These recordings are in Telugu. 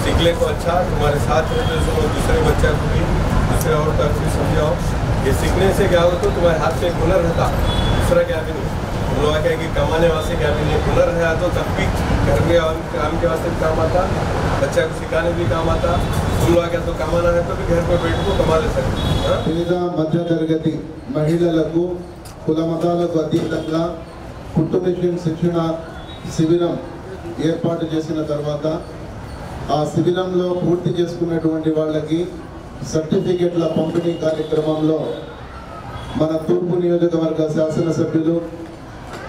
सीखने को अच्छा तुम्हारे साथ रहते हो दूसरे बच्चा को भी दूसरे और तक भी समझाओ। ये सीखने से क्या हो तो तुम्हारे हाथ में एक हुनर रहता, दूसरा क्या भी नहीं। हम लोग क्या कि कमाने वास्ते क्या भी नहीं, हुनर है तो तब भी घर में काम के वास्ते भी काम आता, बच्चा को सिखाने भी काम आता। तुम लोग क्या तो कमाना है तो भी घर पर बैठ को कमा ले सकते। పేద మధ్య తరగతి మహిళలకు కుల మతాలకు అతీతంగా కుట్టు మిషన్ శిక్షణ శిబిరం ఏర్పాటు చేసిన తర్వాత ఆ శిబిరంలో పూర్తి చేసుకున్నటువంటి వాళ్ళకి సర్టిఫికెట్ల పంపిణీ కార్యక్రమంలో మన తూర్పు నియోజకవర్గ శాసనసభ్యులు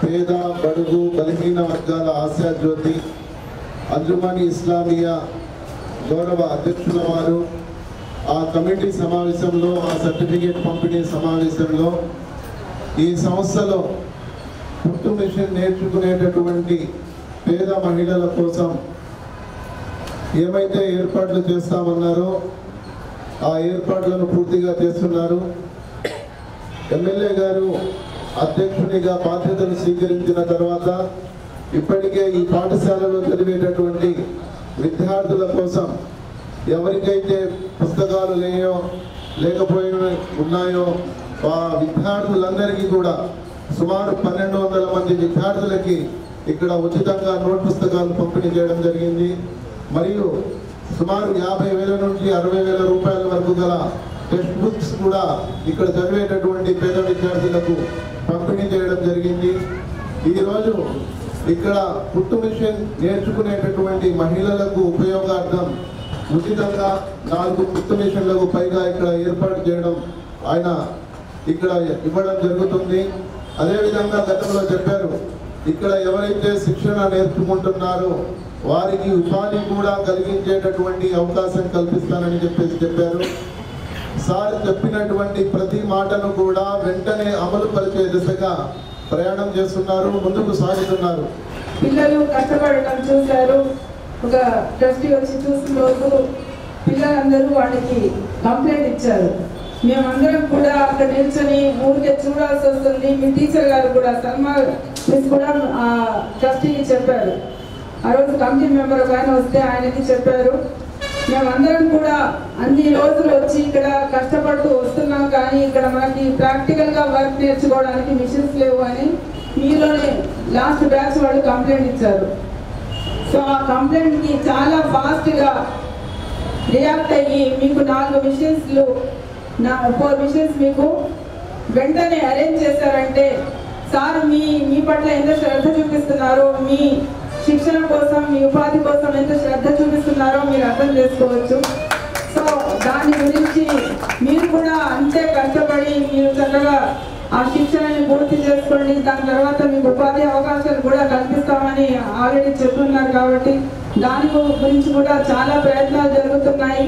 పేద బడుగు బలహీన వర్గాల ఆశాజ్యోతి అంజుమని ఇస్లామియా గౌరవ అధ్యక్షుల వారు ఆ కమిటీ సమావేశంలో ఆ సర్టిఫికేట్ పంపిణీ సమావేశంలో ఈ సంస్థలో కుట్టు మిషన్ నేర్చుకునేటటువంటి పేద మహిళల కోసం ఏమైతే ఏర్పాట్లు చేస్తామన్నారో ఆ ఏర్పాట్లను పూర్తిగా చేస్తున్నారు. ఎమ్మెల్యే గారు అధ్యక్షునిగా బాధ్యతలు స్వీకరించిన తర్వాత ఇప్పటికే ఈ పాఠశాలలో చదివేటటువంటి విద్యార్థుల కోసం ఎవరికైతే పుస్తకాలు ఉన్నాయో ఆ విద్యార్థులందరికీ కూడా సుమారు 1200 మంది విద్యార్థులకి ఇక్కడ ఉచితంగా నోట్ పుస్తకాలు పంపిణీ చేయడం జరిగింది. మరియు సుమారు 50,000 నుంచి 60,000 రూపాయల వరకు గల టెక్స్ట్ బుక్స్ కూడా ఇక్కడ చదివేటటువంటి పేద విద్యార్థులకు పంపిణీ చేయడం జరిగింది. ఈరోజు ఇక్కడ కుట్టు మిషన్ నేర్చుకునేటటువంటి మహిళలకు ఉపయోగార్థం ఉచితంగా 4 కుట్టు మిషన్లకు పైగా ఇక్కడ ఏర్పాటు చేయడం ఆయన ఇక్కడ ఇవ్వడం జరుగుతుంది. అదేవిధంగా గతంలో చెప్పారు, ఇక్కడ ఎవరైతే శిక్షణ నేర్చుకుంటున్నారో వారికి ఉపాధి కూడా కలిగించేటటువంటి అవకాశం కల్పిస్తానని చెప్పారు. సార్ చెప్పినటువంటి ప్రతి మాటను కూడా వెంటనే అమలు పరిచే దిశగా ప్రయాణం చేస్తున్నారు, ముందుకు సాగుతున్నారు. పిల్లలు కష్టపడటం చూశారు. ఒక ట్రస్టీ వచ్చి చూసిన రోజు పిల్లలందరూ వాళ్ళకి కంప్లైంట్ ఇచ్చారు. మేమందరం కూడా అక్కడ నిల్చొని ఊరికే చూడాల్సి వస్తుంది. మీ టీచర్ గారు కూడా సల్మా మిస్ కూడా ట్రస్టీకి చెప్పారు. ఆ రోజు కమిటీ మెంబర్ ఒక ఆయన వస్తే ఆయనకి చెప్పారు, మేమందరం కూడా అన్ని రోజులు వచ్చి ఇక్కడ కష్టపడుతూ వస్తున్నాం, కానీ ఇక్కడ మనకి ప్రాక్టికల్గా వర్క్ నేర్చుకోవడానికి మిషన్స్ లేవు అని మీలోనే లాస్ట్ బ్యాచ్ వాళ్ళు కంప్లైంట్ ఇచ్చారు. సో ఆ కంప్లైంట్కి చాలా ఫాస్ట్గా రియాక్ట్ అయ్యి మీకు 4 మిషన్స్లు 4 మిషన్స్ మీకు వెంటనే అరేంజ్ చేశారంటే సార్ మీ పట్ల ఎంత శ్రద్ధ చూపిస్తున్నారో, మీ శిక్షణ కోసం మీ ఉపాధి కోసం ఎంత శ్రద్ధ చూపిస్తున్నారో మీరు అర్థం చేసుకోవచ్చు. సో దాని గురించి మీరు కూడా అంతే కష్టపడి మీరు చక్కగా ఆ శిక్షణని పూర్తి చేసుకోండి. దాని తర్వాత మీకు ఉపాధి అవకాశాలు కూడా కల్పిస్తామని ఆల్రెడీ చెప్తున్నారు కాబట్టి దాని గురించి కూడా చాలా ప్రయత్నాలు జరుగుతున్నాయి.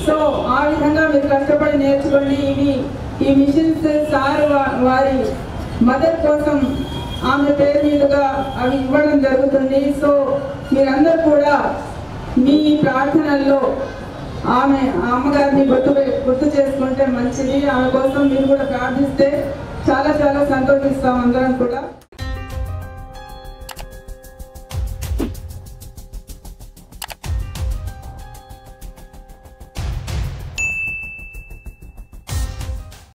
సో ఆ విధంగా మీరు కష్టపడి నేర్చుకోండి. ఈ మిషన్స్ సార్ వారి మదర్ కోసం ఆమె పేరు మీదుగా అవి ఇవ్వడం జరుగుతుంది. సో మీరందరూ కూడా మీ ప్రార్థనల్లో ఆమె అమ్మగారిని గుర్తు చేసుకుంటే మంచిది. ఆమె కోసం మీరు కూడా ప్రార్థిస్తే చాలా సంతోషిస్తాం అందరం కూడా.